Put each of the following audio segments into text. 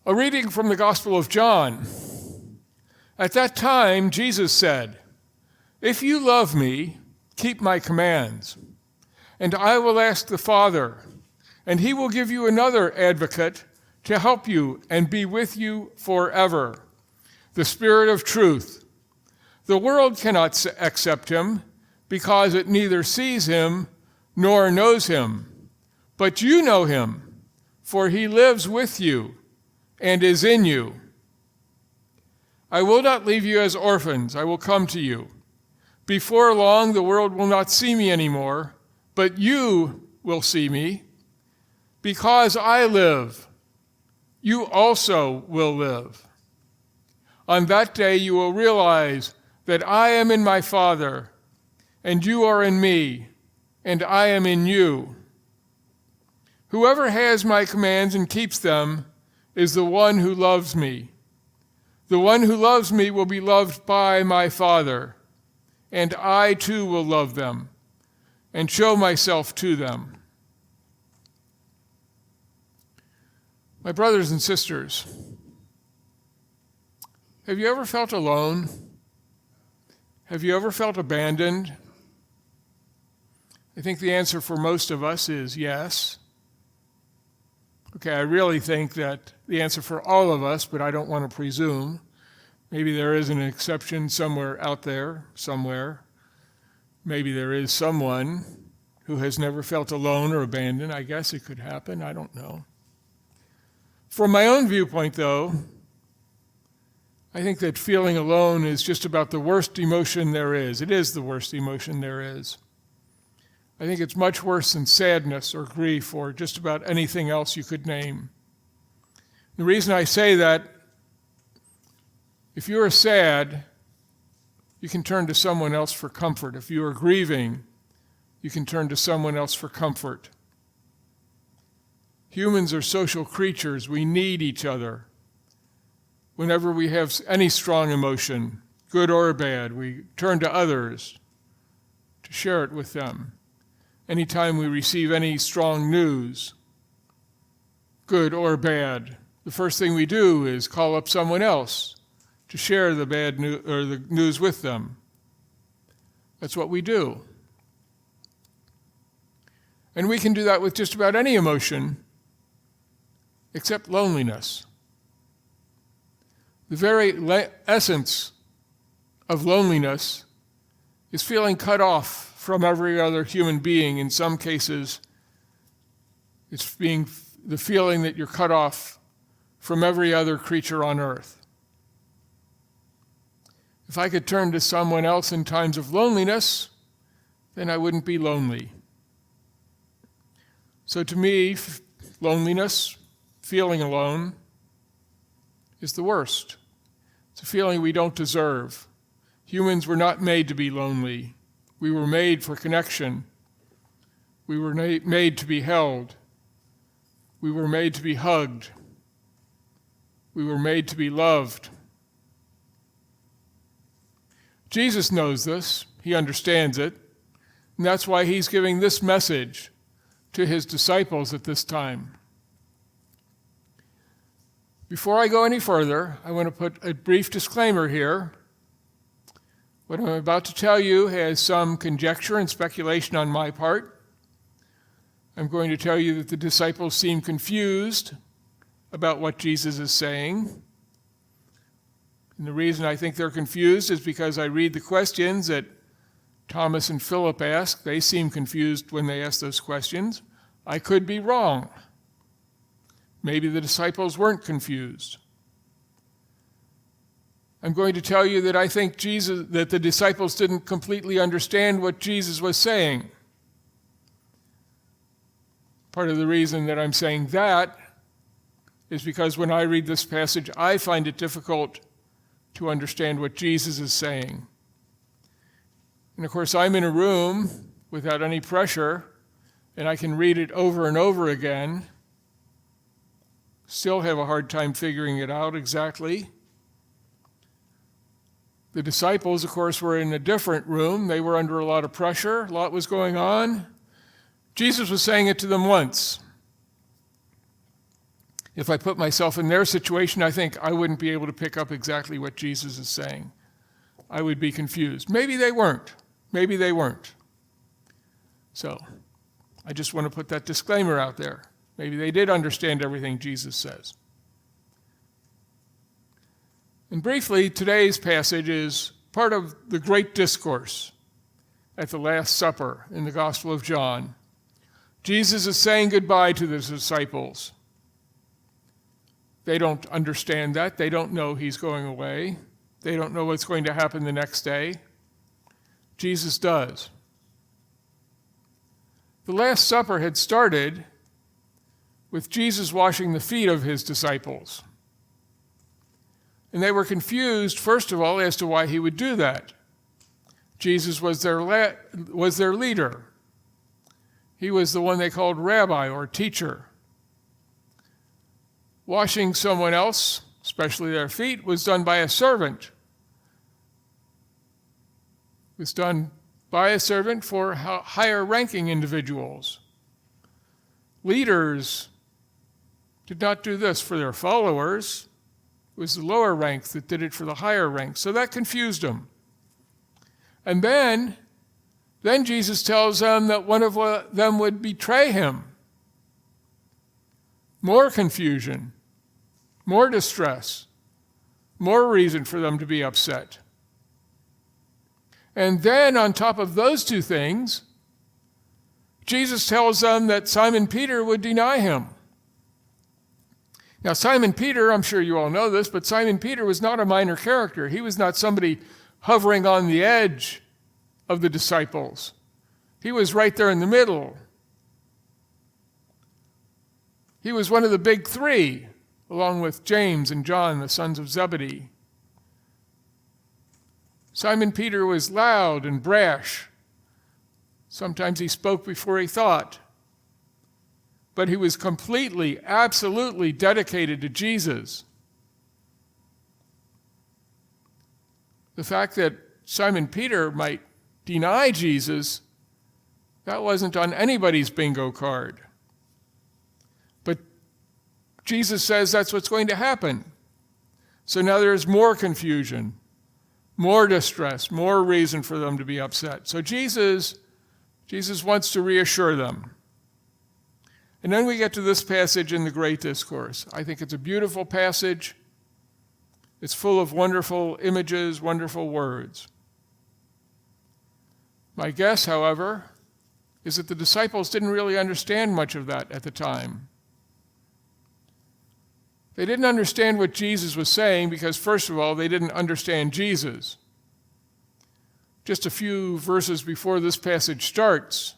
A reading from the Gospel of John. At that time, Jesus said, "If you love me, keep my commands, and I will ask the Father, and he will give you another advocate to help you and be with you forever, the Spirit of truth. The world cannot accept him because it neither sees him nor knows him. But you know him, for he lives with you and is in you. I will not leave you as orphans. I will come to you. Before long, the world will not see me anymore, but you will see me. Because I live, you also will live. On that day, you will realize that I am in my Father, and you are in me, and I am in you. Whoever has my commands and keeps them is the one who loves me. The one who loves me will be loved by my Father, and I too will love them and show myself to them." My brothers and sisters, have you ever felt alone? Have you ever felt abandoned? I think the answer for most of us is yes. Okay, I really think that the answer for all of us, but I don't want to presume. Maybe there is an exception somewhere out there, somewhere. Maybe there is someone who has never felt alone or abandoned. I guess it could happen. I don't know. From my own viewpoint, though, I think that feeling alone is just about the worst emotion there is. It is the worst emotion there is. I think it's much worse than sadness or grief or just about anything else you could name. The reason I say that, if you are sad, you can turn to someone else for comfort. If you are grieving, you can turn to someone else for comfort. Humans are social creatures. We need each other. Whenever we have any strong emotion, good or bad, we turn to others to share it with them. Anytime we receive any strong news, good or bad, the first thing we do is call up someone else to share the bad news or the news with them. That's what we do. And we can do that with just about any emotion except loneliness. The very essence of loneliness is feeling cut off from every other human being. In some cases, it's being the feeling that you're cut off from every other creature on earth. If I could turn to someone else in times of loneliness, then I wouldn't be lonely. So to me, loneliness, feeling alone, is the worst. It's a feeling we don't deserve. Humans were not made to be lonely. We were made for connection. We were made to be held. We were made to be hugged. We were made to be loved. Jesus knows this. He understands it. And that's why he's giving this message to his disciples at this time. Before I go any further, I want to put a brief disclaimer here. What I'm about to tell you has some conjecture and speculation on my part. I'm going to tell you that the disciples seem confused about what Jesus is saying. And the reason I think they're confused is because I read the questions that Thomas and Philip asked. They seem confused when they ask those questions. I could be wrong. Maybe the disciples weren't confused. I'm going to tell you that I think that the disciples didn't completely understand what Jesus was saying. Part of the reason that I'm saying that is because when I read this passage, I find it difficult to understand what Jesus is saying. And of course, I'm in a room without any pressure, and I can read it over and over again, still have a hard time figuring it out exactly. The disciples, of course, were in a different room. They were under a lot of pressure. A lot was going on. Jesus was saying it to them once. If I put myself in their situation, I think I wouldn't be able to pick up exactly what Jesus is saying. I would be confused. Maybe they weren't. Maybe they weren't. So I just want to put that disclaimer out there. Maybe they did understand everything Jesus says. And briefly, today's passage is part of the great discourse at the Last Supper in the Gospel of John. Jesus is saying goodbye to the disciples. They don't understand that. They don't know he's going away. They don't know what's going to happen the next day. Jesus does. The Last Supper had started with Jesus washing the feet of his disciples. And they were confused, first of all, as to why he would do that. Jesus was their leader. He was the one they called rabbi or teacher. Washing someone else, especially their feet, was done by a servant. It was done by a servant for higher-ranking individuals. Leaders did not do this for their followers. It was the lower ranks that did it for the higher ranks. So that confused them. And then Jesus tells them that one of them would betray him. More confusion, more distress, more reason for them to be upset. And then on top of those two things, Jesus tells them that Simon Peter would deny him. Now, Simon Peter, I'm sure you all know this, but Simon Peter was not a minor character. He was not somebody hovering on the edge of the disciples. He was right there in the middle. He was one of the big three, along with James and John, the sons of Zebedee. Simon Peter was loud and brash. Sometimes he spoke before he thought. But he was completely, absolutely dedicated to Jesus. The fact that Simon Peter might deny Jesus, that wasn't on anybody's bingo card. But Jesus says that's what's going to happen. So now there's more confusion, more distress, more reason for them to be upset. So Jesus wants to reassure them. And then we get to this passage in the Great Discourse. I think it's a beautiful passage. It's full of wonderful images, wonderful words. My guess, however, is that the disciples didn't really understand much of that at the time. They didn't understand what Jesus was saying because, first of all, they didn't understand Jesus. Just a few verses before this passage starts,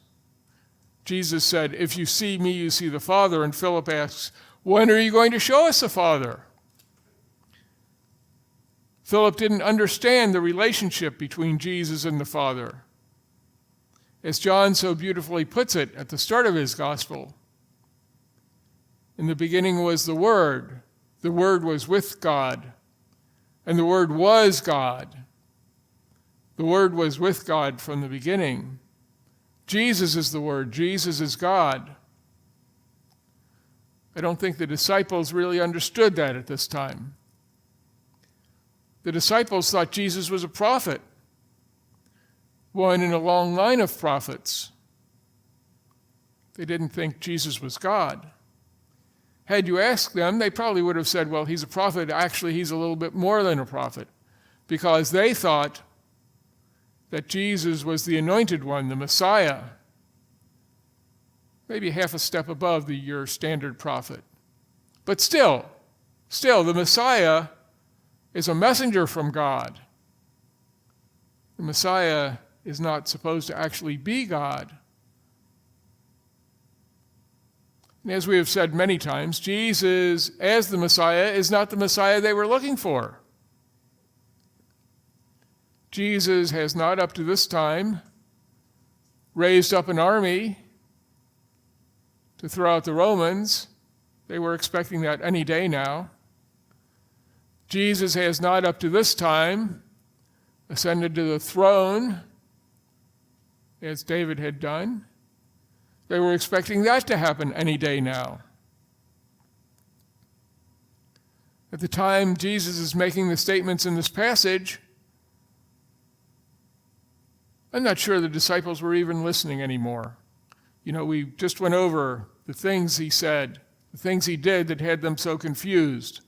Jesus said, "If you see me, you see the Father." And Philip asks, "When are you going to show us the Father?" Philip didn't understand the relationship between Jesus and the Father. As John so beautifully puts it at the start of his gospel, in the beginning was the Word was with God, and the Word was God. The Word was with God from the beginning. Jesus is the Word. Jesus is God. I don't think the disciples really understood that at this time. The disciples thought Jesus was a prophet, one in a long line of prophets. They didn't think Jesus was God. Had you asked them, they probably would have said, well, he's a prophet. Actually, he's a little bit more than a prophet, because they thought that Jesus was the anointed one, the Messiah, maybe half a step above your standard prophet. But still, the Messiah is a messenger from God. The Messiah is not supposed to actually be God. And as we have said many times, Jesus, as the Messiah, is not the Messiah they were looking for. Jesus has not up to this time raised up an army to throw out the Romans. They were expecting that any day now. Jesus has not up to this time ascended to the throne as David had done. They were expecting that to happen any day now. At the time Jesus is making the statements in this passage, I'm not sure the disciples were even listening anymore. We just went over the things he said, the things he did that had them so confused.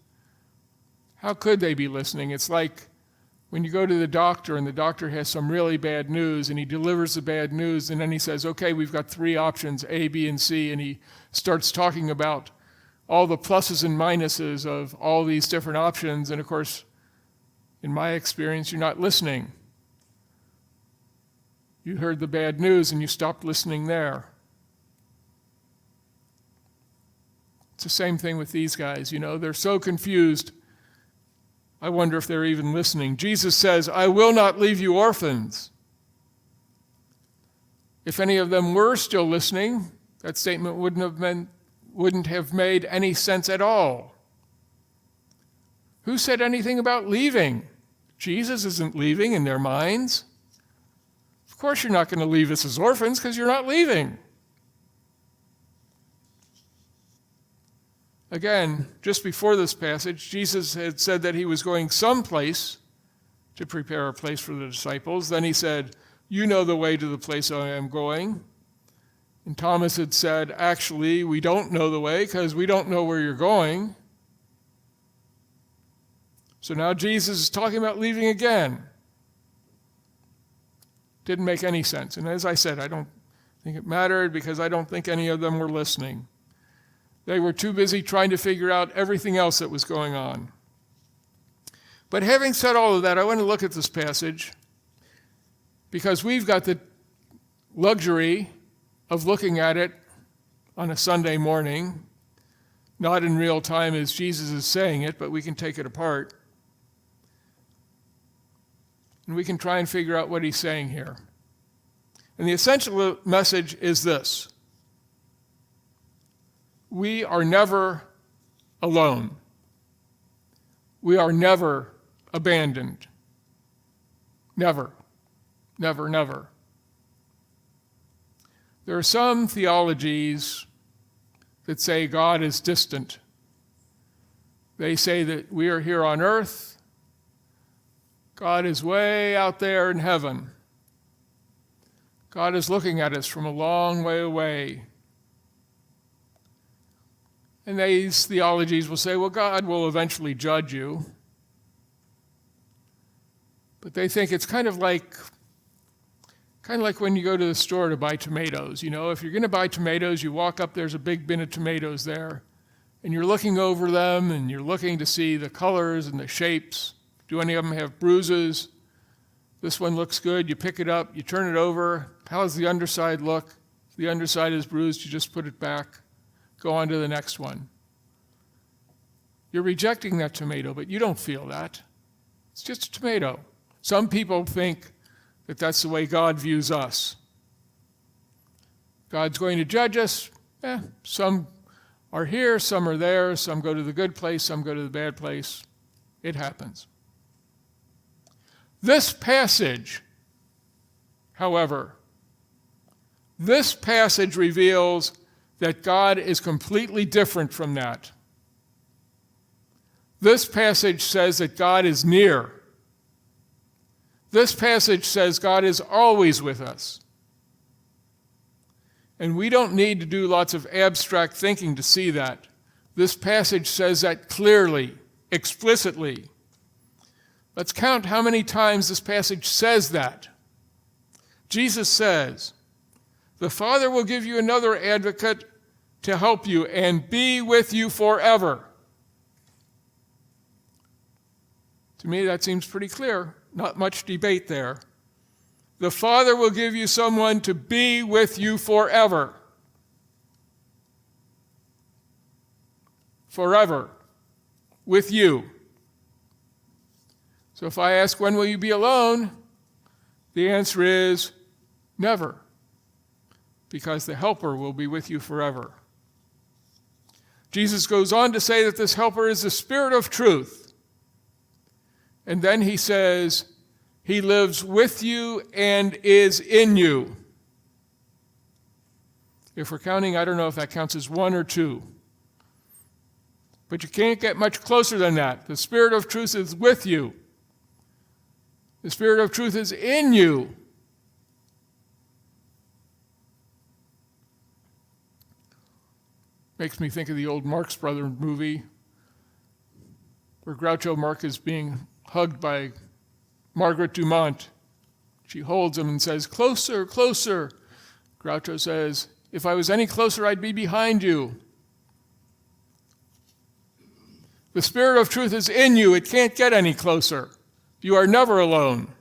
How could they be listening? It's like when you go to the doctor and the doctor has some really bad news and he delivers the bad news and then he says, okay, we've got 3 options, A, B, and C, and he starts talking about all the pluses and minuses of all these different options. And of course, in my experience, you're not listening. You heard the bad news and you stopped listening there. It's the same thing with these guys. They're so confused. I wonder if they're even listening. Jesus says, I will not leave you orphans. If any of them were still listening, that statement wouldn't have made any sense at all. Who said anything about leaving? Jesus isn't leaving in their minds. Of course you're not going to leave us as orphans because you're not leaving. Again, just before this passage, Jesus had said that he was going someplace to prepare a place for the disciples. Then he said, you know the way to the place I am going. And Thomas had said, actually, we don't know the way because we don't know where you're going. So now Jesus is talking about leaving again. Didn't make any sense. And as I said, I don't think it mattered because I don't think any of them were listening. They were too busy trying to figure out everything else that was going on. But having said all of that, I want to look at this passage because we've got the luxury of looking at it on a Sunday morning, not in real time as Jesus is saying it, but we can take it apart. And we can try and figure out what he's saying here. And the essential message is this. We are never alone. We are never abandoned. Never. Never, never. There are some theologies that say God is distant. They say that we are here on earth. God is way out there in heaven. God is looking at us from a long way away. And these theologies will say, well, God will eventually judge you. But they think it's kind of like when you go to the store to buy tomatoes. If you're going to buy tomatoes, you walk up, there's a big bin of tomatoes there. And you're looking over them, and you're looking to see the colors and the shapes. Do any of them have bruises? This one looks good. You pick it up, you turn it over. How does the underside look? If the underside is bruised, you just put it back. Go on to the next one. You're rejecting that tomato, but you don't feel that. It's just a tomato. Some people think that that's the way God views us. God's going to judge us. Some are here, some are there, some go to the good place, some go to the bad place. It happens. This passage, however, reveals that God is completely different from that. This passage says that God is near. This passage says God is always with us. And we don't need to do lots of abstract thinking to see that. This passage says that clearly, explicitly. Let's count how many times this passage says that. Jesus says, the Father will give you another advocate to help you and be with you forever. To me, that seems pretty clear. Not much debate there. The Father will give you someone to be with you forever. Forever. With you. So if I ask, when will you be alone? The answer is never. Because the Helper will be with you forever. Jesus goes on to say that this Helper is the Spirit of truth. And then he says, he lives with you and is in you. If we're counting, I don't know if that counts as one or two. But you can't get much closer than that. The Spirit of truth is with you. The Spirit of truth is in you. Makes me think of the old Marx Brothers movie where Groucho Marx is being hugged by Margaret Dumont. She holds him and says, "Closer, closer." Groucho says, "If I was any closer, I'd be behind you." The Spirit of truth is in you. It can't get any closer. You are never alone.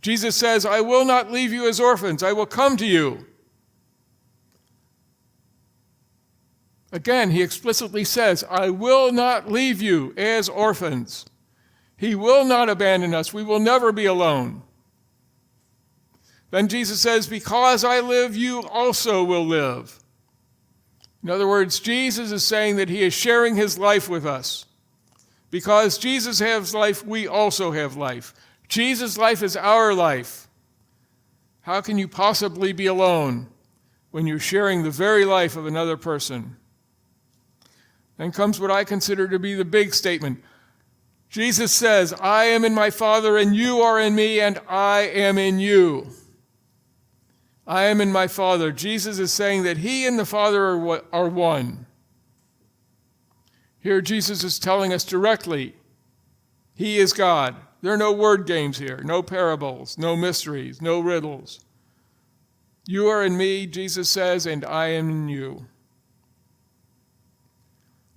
Jesus says, "I will not leave you as orphans. I will come to you." Again, he explicitly says, "I will not leave you as orphans." He will not abandon us. We will never be alone. Then Jesus says, "Because I live, you also will live." In other words, Jesus is saying that he is sharing his life with us. Because Jesus has life, we also have life. Jesus' life is our life. How can you possibly be alone when you're sharing the very life of another person? Then comes what I consider to be the big statement. Jesus says, "I am in my Father, and you are in me, and I am in you." I am in my Father. Jesus is saying that he and the Father are one. Here Jesus is telling us directly, he is God. There are no word games here, no parables, no mysteries, no riddles. You are in me, Jesus says, and I am in you.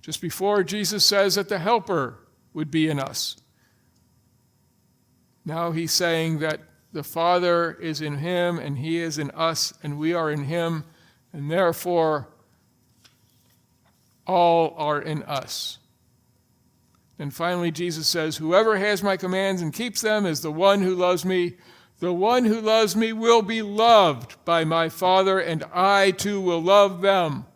Just before, Jesus says that the Helper would be in us. Now he's saying that the Father is in him, and he is in us, and we are in him, and therefore all are in us. And finally, Jesus says, "Whoever has my commands and keeps them is the one who loves me. The one who loves me will be loved by my Father, and I too will love them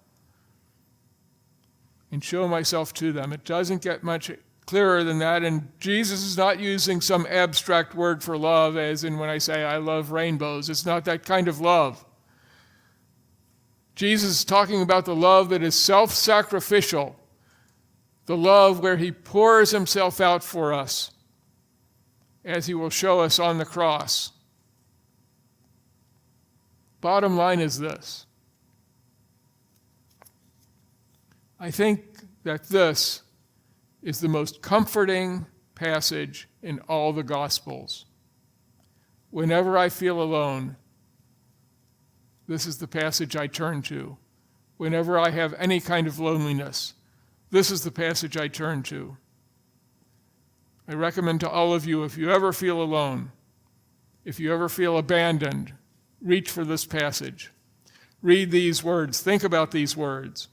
and show myself to them." It doesn't get much clearer than that, and Jesus is not using some abstract word for love, as in when I say I love rainbows. It's not that kind of love. Jesus is talking about the love that is self-sacrificial, the love where he pours himself out for us, as he will show us on the cross. Bottom line is this. I think that this is the most comforting passage in all the Gospels. Whenever I feel alone, this is the passage I turn to. Whenever I have any kind of loneliness, this is the passage I turn to. I recommend to all of you, if you ever feel alone, if you ever feel abandoned, reach for this passage. Read these words. Think about these words.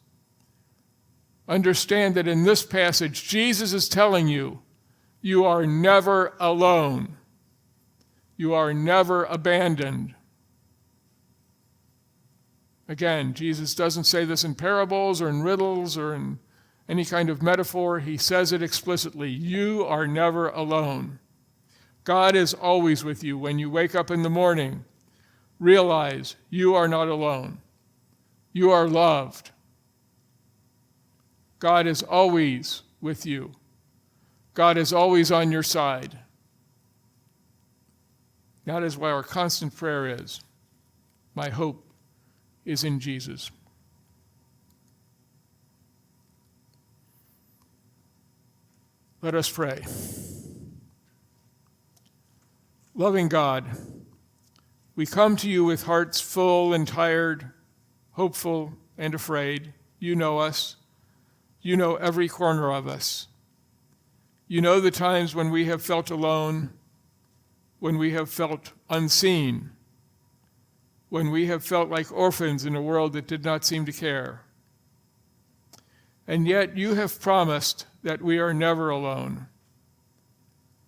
Understand that in this passage, Jesus is telling you, you are never alone. You are never abandoned. Again, Jesus doesn't say this in parables or in riddles or in any kind of metaphor. He says it explicitly. You are never alone. God is always with you. When you wake up in the morning, realize you are not alone. You are loved. God is always with you. God is always on your side. That is why our constant prayer is, my hope is in Jesus. Let us pray. Loving God, we come to you with hearts full and tired, hopeful and afraid. You know us. You know every corner of us. You know the times when we have felt alone, when we have felt unseen, when we have felt like orphans in a world that did not seem to care. And yet you have promised that we are never alone.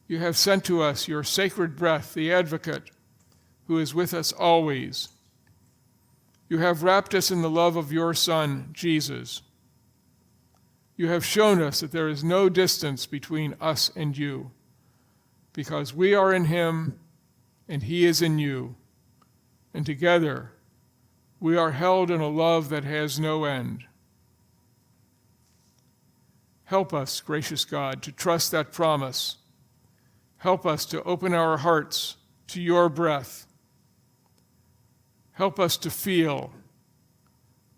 You have sent to us your sacred breath, the Advocate, who is with us always. You have wrapped us in the love of your Son, Jesus. You have shown us that there is no distance between us and you, because we are in him and he is in you, and together we are held in a love that has no end. Help us, gracious God, to trust that promise. Help us to open our hearts to your breath. Help us to feel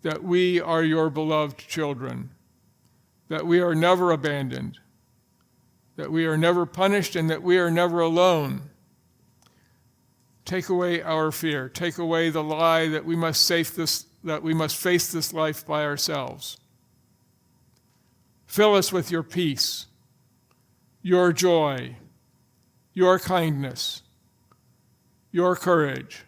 that we are your beloved children, that we are never abandoned, that we are never punished, and that we are never alone. Take away our fear. Take away the lie that we must face this life by ourselves. Fill us with your peace, your joy, your kindness, your courage.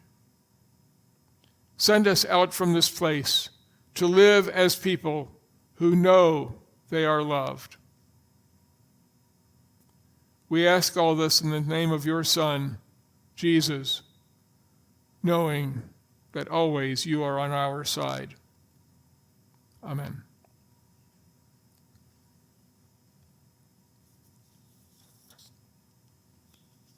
Send us out from this place to live as people who know they are loved. We ask all this in the name of your Son, Jesus, knowing that always you are on our side. Amen.